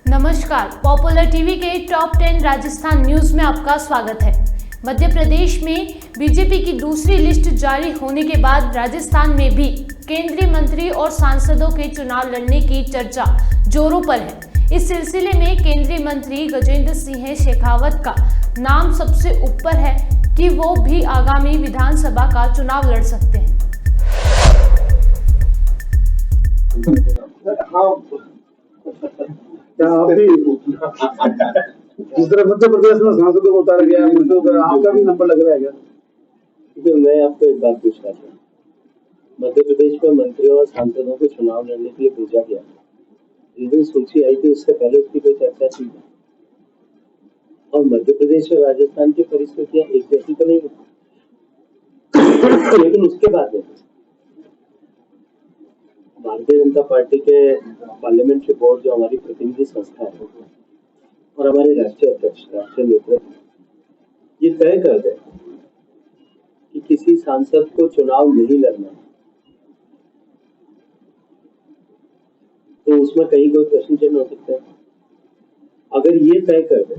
नमस्कार, popular TV के top 10 Rajasthan news में आपका स्वागत है। मध्य प्रदेश में बीजेपी की दूसरी लिस्ट जारी होने के बाद राजस्थान में भी केंद्रीय मंत्री और सांसदों के चुनाव लड़ने की चर्चा जोरों पर है। इस सिलसिले में केंद्रीय मंत्री गजेंद्र सिंह शेखावत का नाम सबसे ऊपर है कि वो भी आगामी विधानसभा का चुनाव लड़ सकते हैं। क्या आप भी जिस तरह मध्य प्रदेश में सांसदों को उतारा गया है, आपका भी नंबर लग रहा है क्या? देखिए, मैं आपको एक बात पूछना चाहता हूँ। मध्य प्रदेश में मंत्रियों और सांसदों को चुनाव लड़ने के लिए भेजा गया, जिस दिन सूची आई थी उससे पहले उसकी कोई चर्चा थी। और मध्य प्रदेश और राजस्थान की परिस्थितियां एक जैसी तो नहीं है, लेकिन उसके बाद भारतीय जनता पार्टी के पार्लियामेंट्री बोर्ड जो हमारी प्रतिनिधि संस्था है और हमारे राष्ट्रीय अध्यक्ष, राष्ट्रीय नेतृत्व ये तय कर दे कि किसी सांसद को चुनाव नहीं लड़ना, तो उसमें कहीं कोई प्रश्न चिन्ह हो सकता है। अगर ये तय कर दे,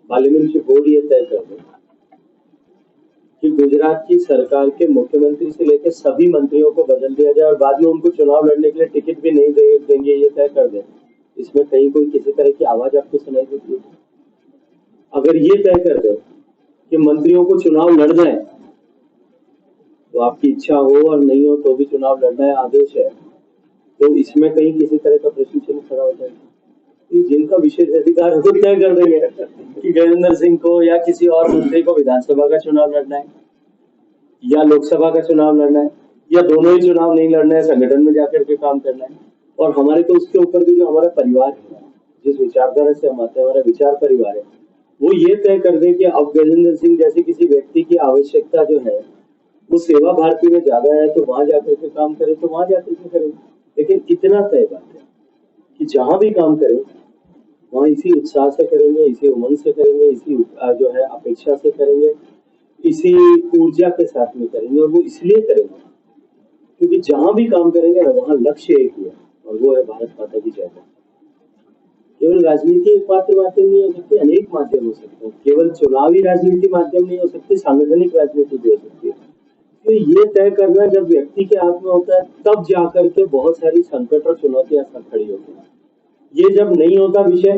पार्लियामेंट्री बोर्ड ये तय कर दे कि गुजरात की सरकार के मुख्यमंत्री से लेकर सभी मंत्रियों को बदल दिया जाए और बाद में उनको चुनाव लड़ने के लिए टिकट भी नहीं देंगे, ये तय कर दे, इसमें कहीं कोई किसी तरह की आवाज आपको सुनाई देती है? अगर ये तय कर दे कि मंत्रियों को चुनाव लड़ना है, तो आपकी इच्छा हो और नहीं हो तो भी चुनाव लड़ना है, आदेश है, तो इसमें कहीं किसी तरह का प्रश्न चिन्ह खड़ा हो जाएगा। जिनका विशेष अधिकार है तय कर देंगे कि गजेंद्र सिंह को या किसी और मंत्री को विधानसभा का चुनाव लड़ना है या लोकसभा का चुनाव लड़ना है या दोनों ही चुनाव नहीं लड़ना है, संगठन में जाकर के काम करना है। और हमारे तो उसके ऊपर भी जो हमारा परिवार है, जिस विचारधारा से हम आते हैं, हमारा विचार परिवार है, वो ये तय कर दे कि अब गजेंद्र सिंह जैसे किसी व्यक्ति की आवश्यकता जो है वो सेवा भारती में ज्यादा है, तो वहां जाकर के काम करे तो वहां जाकर के करें। लेकिन इतना तय बात है कि जहां भी काम करें वहाँ इसी उत्साह से करेंगे, इसी उमंग से करेंगे, इसी जो है अपेक्षा से करेंगे, इसी ऊर्जा के साथ में करेंगे। और वो इसलिए करेंगे क्योंकि जहां भी काम करेंगे ना, वहाँ लक्ष्य एक ही है और वो है भारत माता की जय। केवल राजनीति एक मात्र माध्यम नहीं हो सकती, अनेक माध्यम हो सकते हैं। केवल चुनावी राजनीति माध्यम नहीं हो सकती, सांगठनिक राजनीति भी हो सकती है। तो ये तय करना जब व्यक्ति के हाथ में होता है, तब जाकर के बहुत सारी संकट और चुनौतियां खड़ी होती है। ये जब नहीं होता विषय,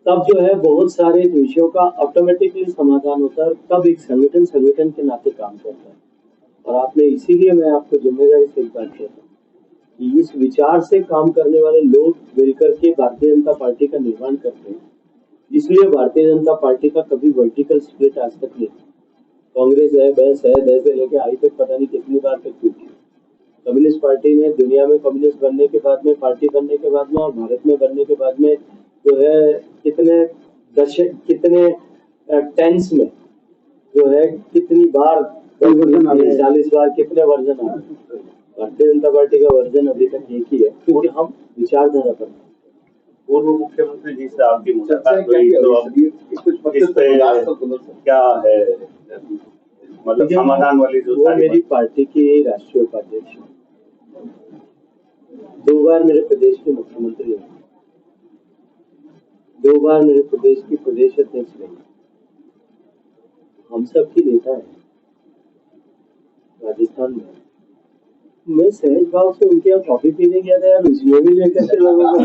तब जो है बहुत सारे विषयों का ऑटोमेटिकली समाधान होता है, तब एक संगठन के नाते काम करता है। और आपने इसीलिए मैं आपको जिम्मेदारी से बात कहता हूँ कि इस विचार से काम करने वाले लोग मिलकर के भारतीय जनता पार्टी का निर्माण करते हैं। इसलिए भारतीय जनता पार्टी का कभी वर्टिकल स्प्लिट आज तक नहीं। कांग्रेस है, बहस से लेके आई तक पता नहीं कितनी बार तक टूटी। कम्युनिस्ट पार्टी ने दुनिया में कम्युनिस्ट बनने के बाद में, पार्टी बनने के बाद में और भारत में बनने के बाद में जो है कितने दशक, कितने टेंस में जो है कितनी बार 40 बार कितने वर्जन आ रहे। भारतीय जनता पार्टी का वर्जन अभी तक एक ही है, क्योंकि हम विचारधारा पर। पूर्व मुख्यमंत्री जी से आपकी मुलाकात हुई, तो अब इस पे क्या है मतलब समाधान वाली जो मेरी पार्टी की राष्ट्रीय उपाध्यक्ष, 2 बार मेरे प्रदेश के मुख्यमंत्री हैं, 2 बार मेरे प्रदेश की प्रदेश अध्यक्ष रहे, हम सब की नेता है राजस्थान में। मैं सहज भाव से उनके यहाँ कॉफी पीने गया था यार, उसमें भी लेकर के लोगों को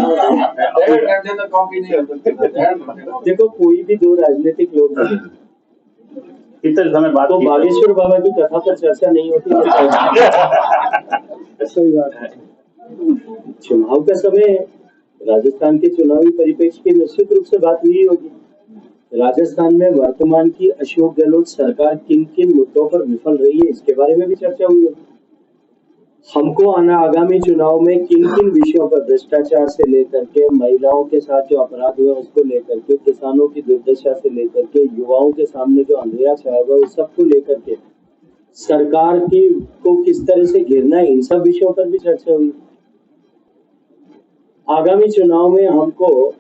देखो, कोई भी 2 राजनीतिक लोग समय बात तो बागेश्वर बाबा की कथा पर चर्चा नहीं होती। सही बात है। चुनाव का समय है, राजस्थान के चुनावी परिप्रेक्ष्य की निश्चित रूप से बात हुई होगी। राजस्थान में वर्तमान की अशोक गहलोत सरकार किन किन मुद्दों पर विफल रही है, इसके बारे में भी चर्चा हुई होगी। हमको आगामी चुनाव में किन किन विषयों पर, भ्रष्टाचार से लेकर के, महिलाओं के साथ जो अपराध हुए उसको लेकर के, किसानों की दुर्दशा से लेकर के, युवाओं के सामने जो अंधेरा छाया हुआ उस सबको लेकर के, सरकार की को किस तरह से घेरना है, इन सब विषयों पर भी चर्चा हुई। आगामी चुनाव में हमको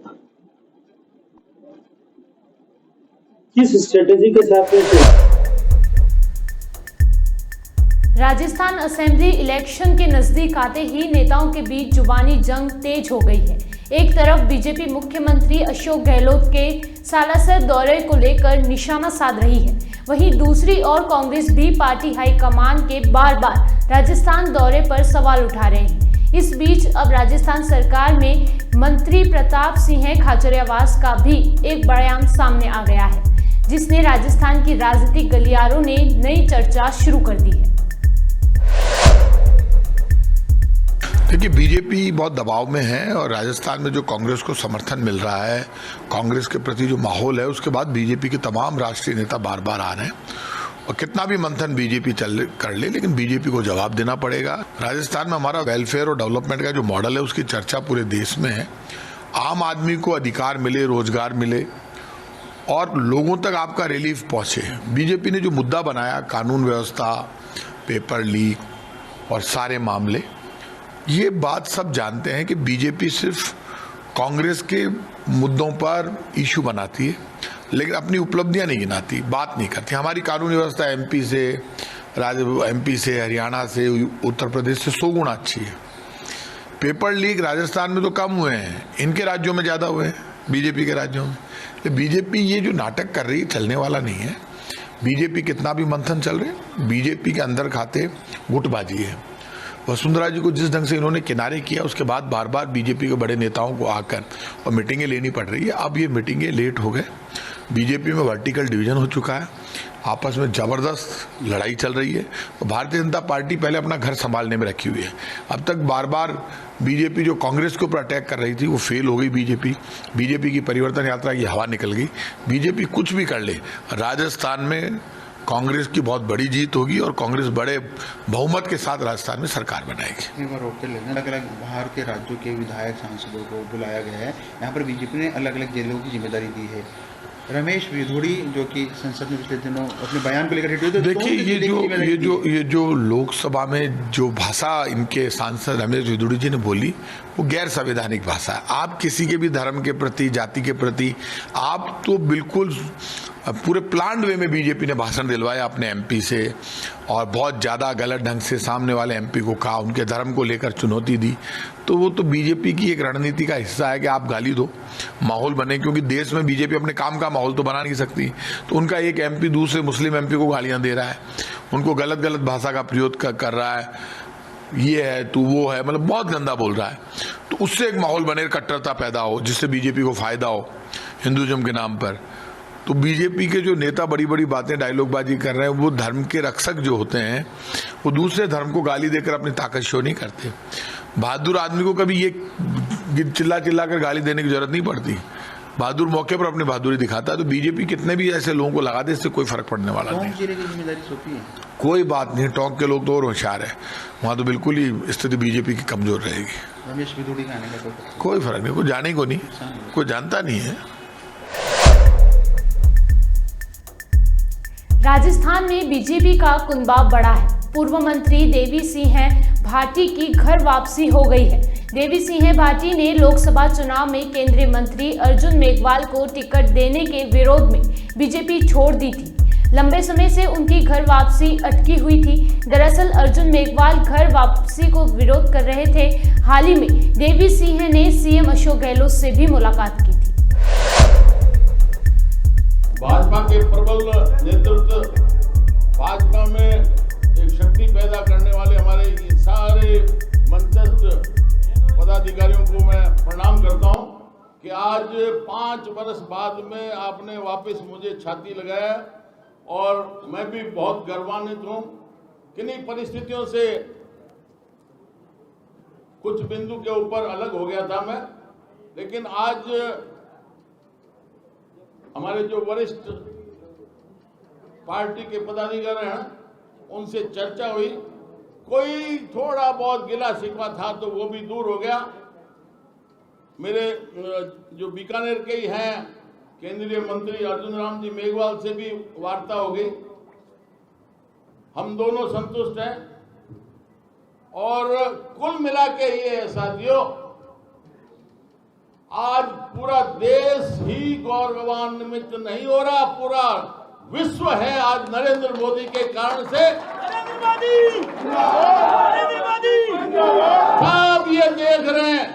किस स्ट्रेटेजी के साथ में राजस्थान असेंबली इलेक्शन के नजदीक आते ही नेताओं के बीच जुबानी जंग तेज हो गई है। एक तरफ बीजेपी मुख्यमंत्री अशोक गहलोत के सालासर दौरे को लेकर निशाना साध रही है, वहीं दूसरी ओर कांग्रेस भी पार्टी हाईकमान के बार बार राजस्थान दौरे पर सवाल उठा रहे हैं। इस बीच अब राजस्थान सरकार में मंत्री प्रताप सिंह खाचरियावास का भी एक बयान सामने आ गया है, जिसने राजस्थान की राजनीतिक गलियारों ने नई चर्चा शुरू कर दी है। देखिए, बीजेपी बहुत दबाव में है और राजस्थान में जो कांग्रेस को समर्थन मिल रहा है, कांग्रेस के प्रति जो माहौल है, उसके बाद बीजेपी के तमाम राष्ट्रीय नेता बार बार आ रहे हैं और कितना भी मंथन बीजेपी कर ले, लेकिन बीजेपी को जवाब देना पड़ेगा। राजस्थान में हमारा वेलफेयर और डेवलपमेंट का जो मॉडल है, उसकी चर्चा पूरे देश में है। आम आदमी को अधिकार मिले, रोजगार मिले और लोगों तक आपका रिलीफ पहुंचे। बीजेपी ने जो मुद्दा बनाया, कानून व्यवस्था, पेपर लीक और सारे मामले, ये बात सब जानते हैं कि बीजेपी सिर्फ कांग्रेस के मुद्दों पर इशू बनाती है, लेकिन अपनी उपलब्धियां नहीं गिनाती, बात नहीं करती। हमारी कानून व्यवस्था एमपी से, हरियाणा से, उत्तर प्रदेश से 100 गुना अच्छी है। पेपर लीक राजस्थान में तो कम हुए हैं, इनके राज्यों में ज़्यादा हुए हैं, बीजेपी के राज्यों में। बीजेपी ये जो नाटक कर रही है चलने वाला नहीं है। बीजेपी कितना भी मंथन चल रहे, बीजेपी के अंदर खाते गुटबाजी है। वसुंधरा जी को जिस ढंग से इन्होंने किनारे किया, उसके बाद बार बार बीजेपी के बड़े नेताओं को आकर और मीटिंगें लेनी पड़ रही है। अब ये मीटिंगें लेट हो गए, बीजेपी में वर्टिकल डिवीजन हो चुका है, आपस में जबरदस्त लड़ाई चल रही है। तो भारतीय जनता पार्टी पहले अपना घर संभालने में रखी हुई है। अब तक बार बार बीजेपी जो कांग्रेस के ऊपर अटैक कर रही थी, वो फेल हो गई। बीजेपी की परिवर्तन यात्रा की हवा निकल गई। बीजेपी कुछ भी कर ले, राजस्थान में कांग्रेस की बहुत बड़ी जीत होगी और कांग्रेस बड़े बहुमत के साथ राजस्थान में सरकार बनाएगी। अलग अलग बाहर के राज्यों के विधायक सांसदों को बुलाया गया है। यहाँ पर बीजेपी ने अलग अलग जिलों की जिम्मेदारी दी है। रमेश विधुड़ी जो कि संसद में पिछले दिनों अपने बयान को लेकर, देखिए ये जो लोकसभा में जो भाषा इनके सांसद रमेश विधुड़ी जी ने बोली, वो गैर संवैधानिक भाषा है। आप किसी के भी धर्म के प्रति, जाति के प्रति, आप तो बिल्कुल पूरे प्लान्ड वे में बीजेपी ने भाषण दिलवाया अपने एमपी से और बहुत ज़्यादा गलत ढंग से सामने वाले एमपी को कहा, उनके धर्म को लेकर चुनौती दी। तो वो तो बीजेपी की एक रणनीति का हिस्सा है कि आप गाली दो, माहौल बने, क्योंकि देश में बीजेपी अपने काम का माहौल तो बना नहीं सकती। तो उनका एक एमपी दूसरे मुस्लिम एमपी को गालियाँ दे रहा है, उनको गलत गलत भाषा का प्रयोग कर रहा है, ये है तू वो है, मतलब बहुत गंदा बोल रहा है। तो उससे एक माहौल बने, कट्टरता पैदा हो, जिससे बीजेपी को फायदा हो हिंदुइज्म के नाम पर। तो बीजेपी के जो नेता बड़ी बड़ी बातें डायलॉगबाजी कर रहे हैं, वो धर्म के रक्षक जो होते हैं, वो दूसरे धर्म को गाली देकर अपनी ताकत शो नहीं करते। बहादुर आदमी को कभी ये चिल्ला कर गाली देने की जरूरत नहीं पड़ती। बहादुर मौके पर अपनी बहादुरी दिखाता है। तो बीजेपी कितने भी ऐसे लोगों को लगा दे, इससे कोई फर्क पड़ने वाला नहीं। कोई बात नहीं, टोंक के लोग तो और होशियार है, वहाँ तो बिल्कुल ही स्थिति बीजेपी की कमजोर रहेगी। रमेश विधुड़ी का आने का कोई फर्क नहीं, कोई जाने को नहीं, कोई जानता नहीं है। राजस्थान में बीजेपी का कुनबा बढ़ा है। पूर्व मंत्री देवी सिंह भाटी की घर वापसी हो गई है। देवी सिंह भाटी ने लोकसभा चुनाव में केंद्रीय मंत्री अर्जुन मेघवाल को टिकट देने के विरोध में बीजेपी छोड़ दी थी। लंबे समय से उनकी घर वापसी अटकी हुई थी। दरअसल अर्जुन मेघवाल घर वापसी को विरोध कर रहे थे। हाल ही में देवी सिंह ने सीएम अशोक गहलोत से भी मुलाकात की थी। भाजपा के प्रबल नेतृत्व, भाजपा में एक शक्ति पैदा करने वाले हमारे सारे मंचस्थ पदाधिकारियों को मैं प्रणाम करता हूं कि आज 5 वर्ष बाद में आपने वापस मुझे छाती लगाया और मैं भी बहुत गर्वान्वित हूं। किन्हीं परिस्थितियों से कुछ बिंदु के ऊपर अलग हो गया था मैं, लेकिन आज हमारे जो वरिष्ठ पार्टी के पदाधिकारी हैं, उनसे चर्चा हुई। कोई थोड़ा बहुत गिला शिकवा था तो वो भी दूर हो गया। मेरे जो बीकानेर के ही हैं केंद्रीय मंत्री अर्जुन राम जी मेघवाल से भी वार्ता हो गई। हम दोनों संतुष्ट हैं और कुल मिला के ये साथियों, आज पूरा देश ही गौरवान्वित नहीं हो रहा, पूरा विश्व है आज नरेंद्र मोदी के कारण से। सब ये देख रहे हैं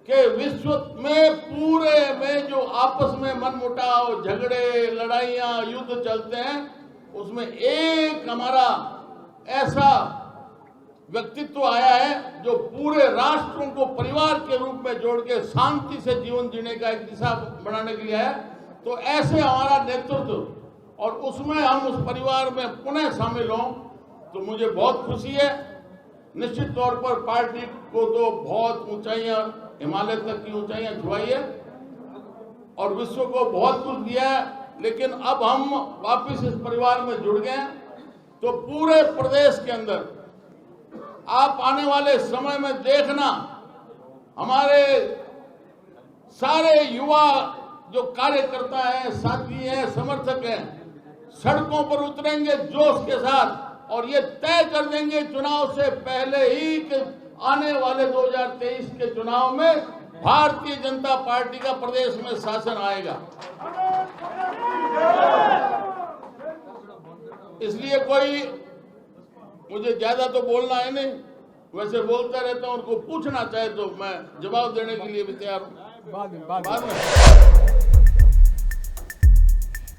कि विश्व में पूरे में जो आपस में मनमुटाव, झगड़े, लड़ाइयाँ, युद्ध चलते हैं, उसमें एक हमारा ऐसा व्यक्तित्व आया है जो पूरे राष्ट्रों को परिवार के रूप में जोड़ के शांति से जीवन जीने का एक दिशा बनाने के लिए है। तो ऐसे हमारा नेतृत्व और उसमें हम उस परिवार में पुनः शामिल हों तो मुझे बहुत खुशी है। निश्चित तौर पर पार्टी को तो बहुत ऊंचाइयां, हिमालय तक की ऊंचाइयां छुआई है और विश्व को बहुत कुछ दिया है, लेकिन अब हम वापस इस परिवार में जुड़ गए हैं। तो पूरे प्रदेश के अंदर आप आने वाले समय में देखना, हमारे सारे युवा जो कार्यकर्ता हैं, साथी हैं, समर्थक हैं, सड़कों पर उतरेंगे जोश के साथ और ये तय कर देंगे चुनाव से पहले ही कि आने वाले 2023 के चुनाव में भारतीय जनता पार्टी का प्रदेश में शासन आएगा। इसलिए कोई मुझे ज्यादा तो बोलना है नहीं, वैसे बोलता रहता हूं। उनको पूछना चाहे तो मैं जवाब देने के लिए भी तैयार हूं। बाद में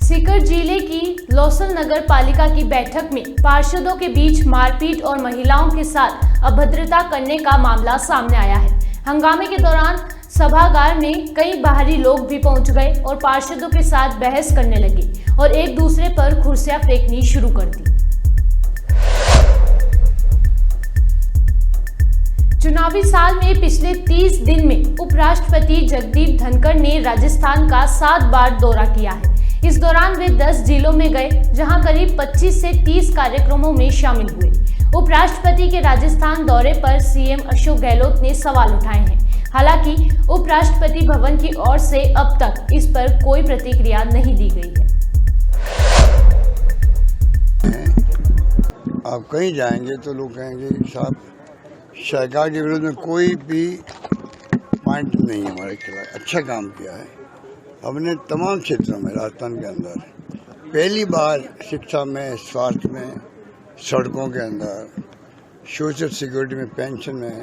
सीकर जिले की लौसल नगर पालिका की बैठक में पार्षदों के बीच मारपीट और महिलाओं के साथ अभद्रता करने का मामला सामने आया है। हंगामे के दौरान सभागार में कई बाहरी लोग भी पहुंच गए और पार्षदों के साथ बहस करने लगे और एक दूसरे पर कुर्सियां फेंकनी शुरू कर दी। चुनावी साल में पिछले 30 दिन में उपराष्ट्रपति जगदीप धनखड़ ने राजस्थान का 7 बार दौरा किया है। इस दौरान वे 10 जिलों में गए, जहां करीब 25 से 30 कार्यक्रमों में शामिल हुए। उपराष्ट्रपति के राजस्थान दौरे पर सीएम अशोक गहलोत ने सवाल उठाए हैं। हालांकि उपराष्ट्रपति भवन की ओर से अब तक इस पर कोई प्रतिक्रिया नहीं दी गई है। आप कहीं जाएंगे तो लोग कहेंगे साहब सरकार के विरोध में कोई भी पॉइंट नहीं है हमारे खिलाफ, अच्छा काम किया है हमने तमाम क्षेत्रों में राजस्थान के अंदर। पहली बार शिक्षा में, स्वास्थ्य में, सड़कों के अंदर, सोशल सिक्योरिटी में, पेंशन में,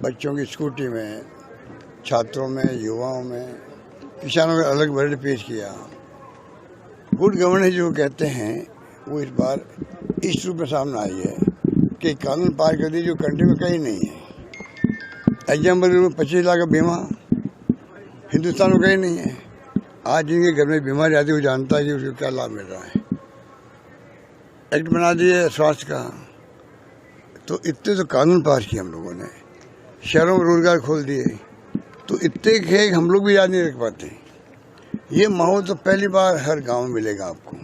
बच्चों की स्कूटी में, छात्रों में, युवाओं में, किसानों का अलग बजट पेश किया। गुड गवर्नेंस जो कहते हैं वो इस बार इस रूप में सामने आई है कि कानून पार कर दी जो कंट्री में कहीं नहीं है। एग्जाम्पल में 25 लाख का बीमा हिंदुस्तान में कहीं नहीं है। आज जिनके घर में बीमारी आती है वो जानता है कि उसको क्या लाभ मिल रहा है। एक्ट बना दिए स्वास्थ्य का, तो इतने तो कानून पास किए हम लोगों ने। शहरों में रोजगार खोल दिए, तो इतने खे हम लोग भी याद नहीं रख पाते। ये माहौल तो पहली बार हर गांव में मिलेगा आपको।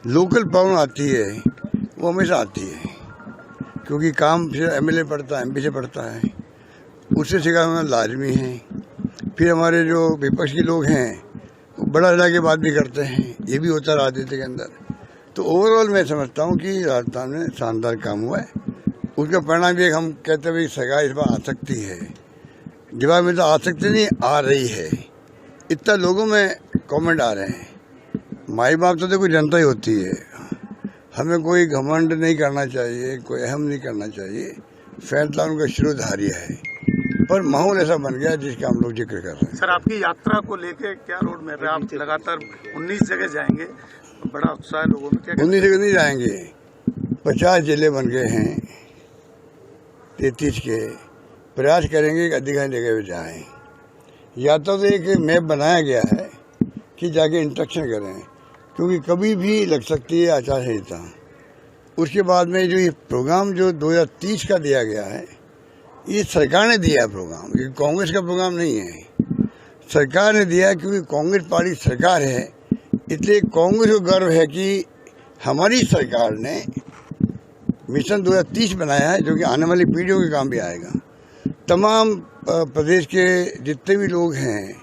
लोकल प्रॉब्लम आती है वो हमेशा आती है, क्योंकि काम फिर एमएलए पड़ता है, एमपी से पड़ता है, उससे सिखाना लाजमी है। फिर हमारे जो विपक्ष के लोग हैं वो बड़ा लड़ा के बात भी करते हैं, ये भी होता राजनीति के अंदर। तो ओवरऑल मैं समझता हूँ कि राजस्थान में शानदार काम हुआ है। उसका परिणाम भी हम कहते हुए सरकार इस बार आ सकती है। जवाब में तो आ सकती नहीं, आ रही है। इतना लोगों में कमेंट आ रहे हैं। माई बाप तो देखो जनता ही होती है, हमें कोई घमंड नहीं करना चाहिए, कोई अहम नहीं करना चाहिए। फैसला उनका शिरोधार्य है, पर माहौल ऐसा बन गया जिसका हम लोग जिक्र कर रहे हैं। सर, आपकी यात्रा को लेके क्या रोड मैप है? आप लगातार 19 जगह जाएंगे, बड़ा उत्साह है लोगों में। क्या 19 जगह नहीं जाएंगे, 50 जिले बन गए हैं, 33 के। प्रयास करेंगे कि अधिकांश जगह पे जाएं। यात्रा तो एक मैप बनाया गया है कि जाके इंस्ट्रक्शन करें, क्योंकि कभी भी लग सकती है आचार संहिता। उसके बाद में जो ये प्रोग्राम जो 2030 का दिया गया है, ये सरकार ने दिया है प्रोग्राम, ये कांग्रेस का प्रोग्राम नहीं है। सरकार ने दिया है, क्योंकि कांग्रेस पार्टी सरकार है, इसलिए कांग्रेस को गर्व है कि हमारी सरकार ने मिशन 2030 बनाया है, जो कि आने वाली पीढ़ियों के काम भी आएगा। तमाम प्रदेश के जितने भी लोग हैं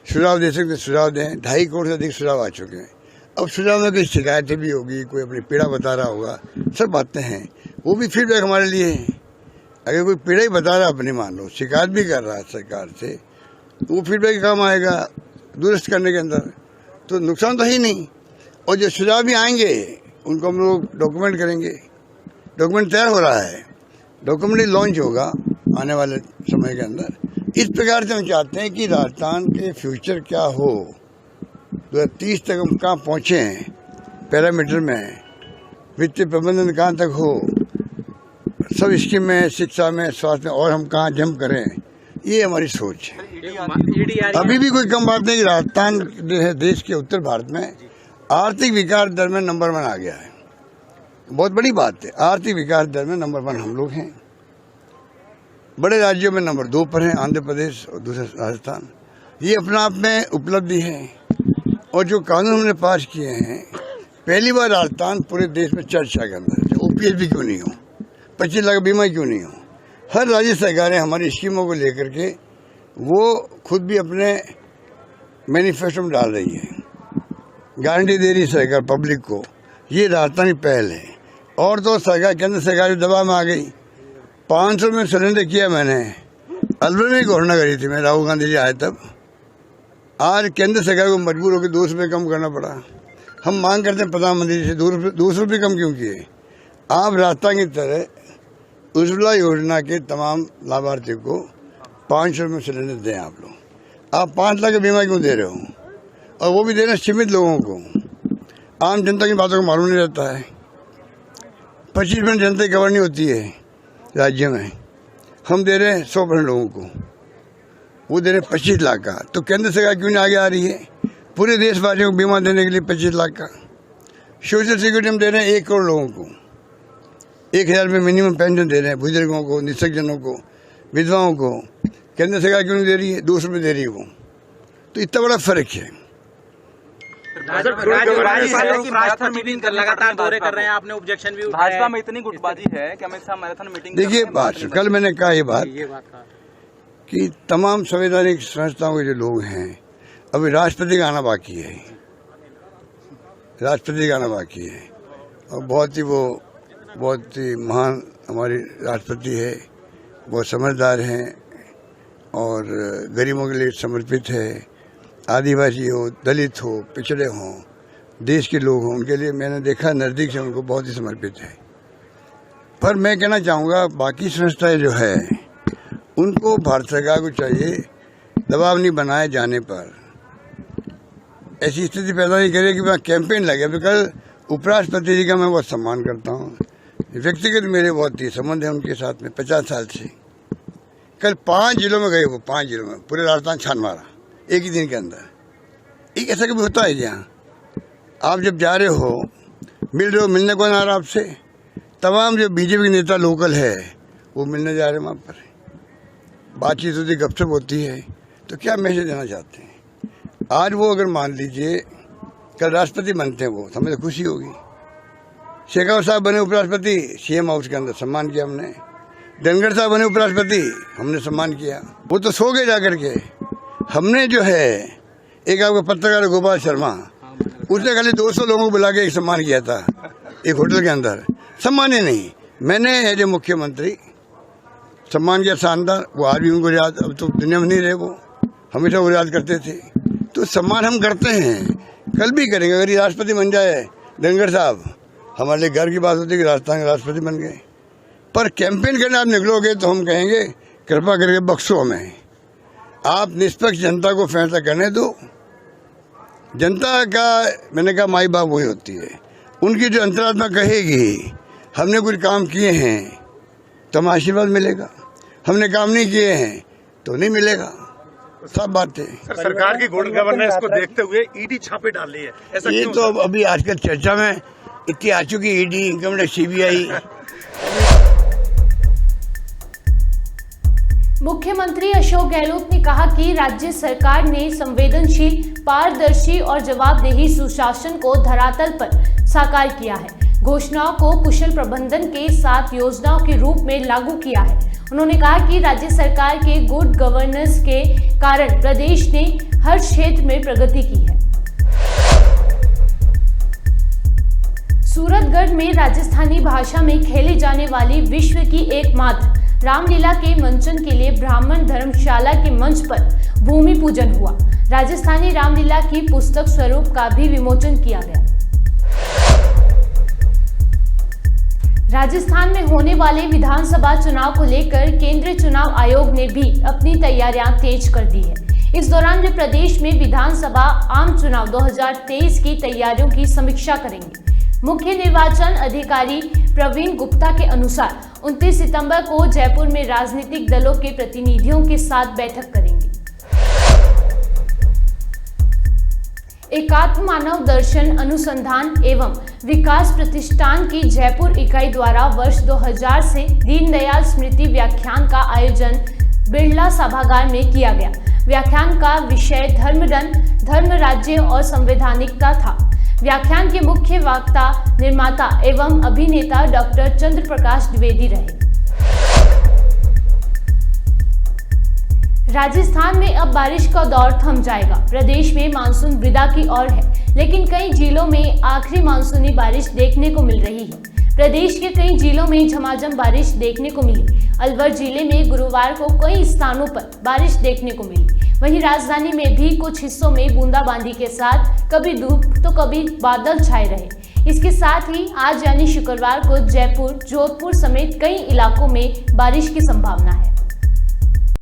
सुझाव दे सकते, सुझाव दें। 2.5 करोड़ से अधिक सुझाव आ चुके हैं। अब सुझाव में कोई शिकायतें भी होगी, कोई अपनी पीड़ा बता रहा होगा, सब बातें हैं, वो भी फीडबैक हमारे लिए है। अगर कोई पीड़ा ही बता रहा है अपनी, मान लो शिकायत भी कर रहा है सरकार से, तो वो फीडबैक काम आएगा दुरुस्त करने के अंदर, तो नुकसान तो ही नहीं। और जो सुझाव भी आएंगे उनको हम लोग डॉक्यूमेंट करेंगे। डॉक्यूमेंट तैयार हो रहा है, डॉक्यूमेंट लॉन्च होगा, आने वाले समय के अंदर। इस प्रकार से हम चाहते हैं कि राजस्थान के फ्यूचर क्या हो, 2030 तक हम कहाँ पहुँचे हैं पैरामीटर में, वित्तीय प्रबंधन कहाँ तक हो, सब स्कीम में, शिक्षा में, स्वास्थ्य में, और हम कहाँ जंप करें, ये हमारी सोच है। अभी भी कोई कम बात नहीं कि राजस्थान जो है देश के उत्तर भारत में आर्थिक विकास दर में नंबर 1 आ गया है। बहुत बड़ी बात है, आर्थिक विकास दर में नंबर 1 हम लोग हैं। बड़े राज्यों में नंबर 2 पर हैं आंध्र प्रदेश और दूसरा राजस्थान। ये अपना आप में उपलब्धि है। और जो कानून हमने पास किए हैं, पहली बार राजस्थान पूरे देश में चर्चा के अंदर, OPS भी क्यों नहीं हो, 25 लाख बीमा क्यों नहीं हो, हर राज्य सरकारें हमारी स्कीमों को लेकर के वो खुद भी अपने मैनिफेस्टो में डाल रही है, गारंटी दे रही सरकार पब्लिक को। ये राजस्थान की पहल है। और तो सरकार, केंद्र सरकार दबाव में आ गई। 500 में सिलेंडर किया मैंने, अलवर में घोषणा करी थी मैं, राहुल गांधी जी आए तब। आज केंद्र सरकार को मजबूर होकर 200 रुपये कम करना पड़ा। हम मांग करते हैं प्रधानमंत्री जी से 200 रुपये कम क्यों किए। आप राजस्थान की तरह उज्ज्वला योजना के तमाम लाभार्थियों को 500 में सिलेंडर दें। आप लोग, आप 5 लाख का बीमा क्यों दे रहे हो, और वो भी दे रहे हैं सीमित लोगों को। आम जनता की बातों को मालूम नहीं रहता है। 25% जनता कवर नहीं होती है राज्य में, हम दे रहे हैं 100% लोगों को, वो दे रहे हैं 25 लाख का। तो केंद्र सरकार क्यों नहीं आगे आ रही है पूरे देशवासियों को बीमा देने के लिए 25 लाख का। सोशल सिक्योरिटी हम दे रहे हैं 1 करोड़ लोगों को, 1000 रुपये मिनिमम पेंशन दे रहे हैं बुजुर्गों को, निःशक्तजनों को, विधवाओं को। केंद्र सरकार क्यों नहीं दे रही है, 200 रुपये दे रही है वो। तो इतना बड़ा फर्क है। लगातार दौरे कर रहे हैं, आपने ऑब्जेक्शन भी उठाया। भाजपा में इतनी गुटबाजी है कि अमित शाह मैराथन मीटिंग। देखिए बात, कल मैंने कहा ये बात कि तमाम संवैधानिक संस्थाओं के जो लोग हैं, अभी राष्ट्रपति का आना बाकी है, राष्ट्रपति का आना बाकी है। और बहुत ही महान हमारी राष्ट्रपति है, बहुत समझदार हैं और गरीबों के लिए समर्पित है। आदिवासी हो, दलित हो, पिछड़े हों, देश के लोग हों, उनके लिए मैंने देखा नज़दीक से, उनको बहुत ही समर्पित है। पर मैं कहना चाहूँगा बाकी संस्थाएं जो है उनको भारत सरकार को चाहिए दबाव नहीं बनाए जाने पर ऐसी स्थिति पैदा नहीं करे कि वहाँ कैंपेन लगे। अभी कल उपराष्ट्रपति जी का मैं बहुत सम्मान करता हूँ, व्यक्तिगत मेरे बहुत ही संबंध है उनके साथ में 50 साल से। कल 5 जिलों में गए, वो 5 जिलों में पूरे राजस्थान छान मारा एक ही दिन के अंदर। एक ऐसा कभी होता है क्या? आप जब जा रहे हो, मिल रहे हो, मिलने कौन आ रहा आपसे? तमाम जो बीजेपी के नेता लोकल है वो मिलने जा रहे हैं वहाँ पर, बातचीत होती, गपशप होती है। तो क्या मैसेज देना चाहते हैं? आज वो अगर मान लीजिए कल राष्ट्रपति बनते हैं, वो हमें तो खुशी होगी। शेखावत साहब बने उपराष्ट्रपति, CM हाउस के अंदर सम्मान किया हमने। धनखड़ साहब बने उपराष्ट्रपति, हमने सम्मान किया। वो तो सो गए जाकर के। हमने जो है, एक आपका पत्रकार गोपाल शर्मा, उसने खाली 200 लोगों को बुला के एक सम्मान किया था एक होटल के अंदर। सम्मान ही नहीं, मैंने एज ए मुख्यमंत्री सम्मान किया शानदार। वो आज भी उनको याद, अब तो दुनिया में नहीं रहे, वो हमेशा वो याद करते थे। तो सम्मान हम करते हैं, कल भी करेंगे। अगर ये राष्ट्रपति बन जाए धनखड़ साहब, हमारे लिए गर्व की बात होती है कि राजस्थान के राष्ट्रपति बन गए। पर कैंपेन करने आप निकलोगे तो हम कहेंगे कृपा करके बख्शो हमें, आप निष्पक्ष जनता को फैसला करने दो। जनता का, मैंने कहा, माई बाप वही होती है। उनकी जो अंतरात्मा कहेगी हमने कुछ काम किए हैं तो हमें आशीर्वाद मिलेगा, हमने काम नहीं किए हैं तो नहीं मिलेगा। सब बात है। सरकार की गुड गवर्नेंस को देखते हुए ईडी छापे डाल रही है, ऐसा ये तो अभी आजकल चर्चा में इतनी आ चुकी, ईडी, इनकम टैक्स, CBI। मुख्यमंत्री अशोक गहलोत ने कहा कि राज्य सरकार ने संवेदनशील, पारदर्शी और जवाबदेही सुशासन को धरातल पर साकार किया है। घोषणाओं को कुशल प्रबंधन के साथ योजनाओं के रूप में लागू किया है। उन्होंने कहा कि राज्य सरकार के गुड गवर्नेंस के कारण प्रदेश ने हर क्षेत्र में प्रगति की है। सूरतगढ़ में राजस्थानी भाषा में खेली जाने वाली विश्व की एकमात्र रामलीला के मंचन के लिए ब्राह्मण धर्मशाला के मंच पर भूमि पूजन हुआ। राजस्थानी रामलीला की पुस्तक स्वरूप का भी विमोचन किया गया। राजस्थान में होने वाले विधानसभा चुनाव को लेकर केंद्रीय चुनाव आयोग ने भी अपनी तैयारियां तेज कर दी है। इस दौरान वे प्रदेश में विधानसभा आम चुनाव 2023 की तैयारियों की समीक्षा करेंगे। मुख्य निर्वाचन अधिकारी प्रवीण गुप्ता के अनुसार 29 सितंबर को जयपुर में राजनीतिक दलों के प्रतिनिधियों के साथ बैठक करेंगे। एकात्म मानव दर्शन अनुसंधान एवं विकास प्रतिष्ठान की जयपुर इकाई द्वारा वर्ष 2000 से दीनदयाल स्मृति व्याख्यान का आयोजन बिरला सभागार में किया गया। व्याख्यान का विषय धर्म राज्य और संवैधानिकता था। व्याख्यान के मुख्य वक्ता निर्माता एवं अभिनेता डॉक्टर चंद्र प्रकाश द्विवेदी रहे। राजस्थान में अब बारिश का दौर थम जाएगा। प्रदेश में मानसून विदा की ओर है, लेकिन कई जिलों में आखिरी मानसूनी बारिश देखने को मिल रही है। प्रदेश के कई जिलों में झमाझम बारिश देखने को मिली। अलवर जिले में गुरुवार को कई स्थानों पर बारिश देखने को मिली। वहीं राजधानी में भी कुछ हिस्सों में बूंदाबांदी के साथ कभी धूप तो कभी बादल छाए रहे। इसके साथ ही आज यानी शुक्रवार को जयपुर, जोधपुर समेत कई इलाकों में बारिश की संभावना है।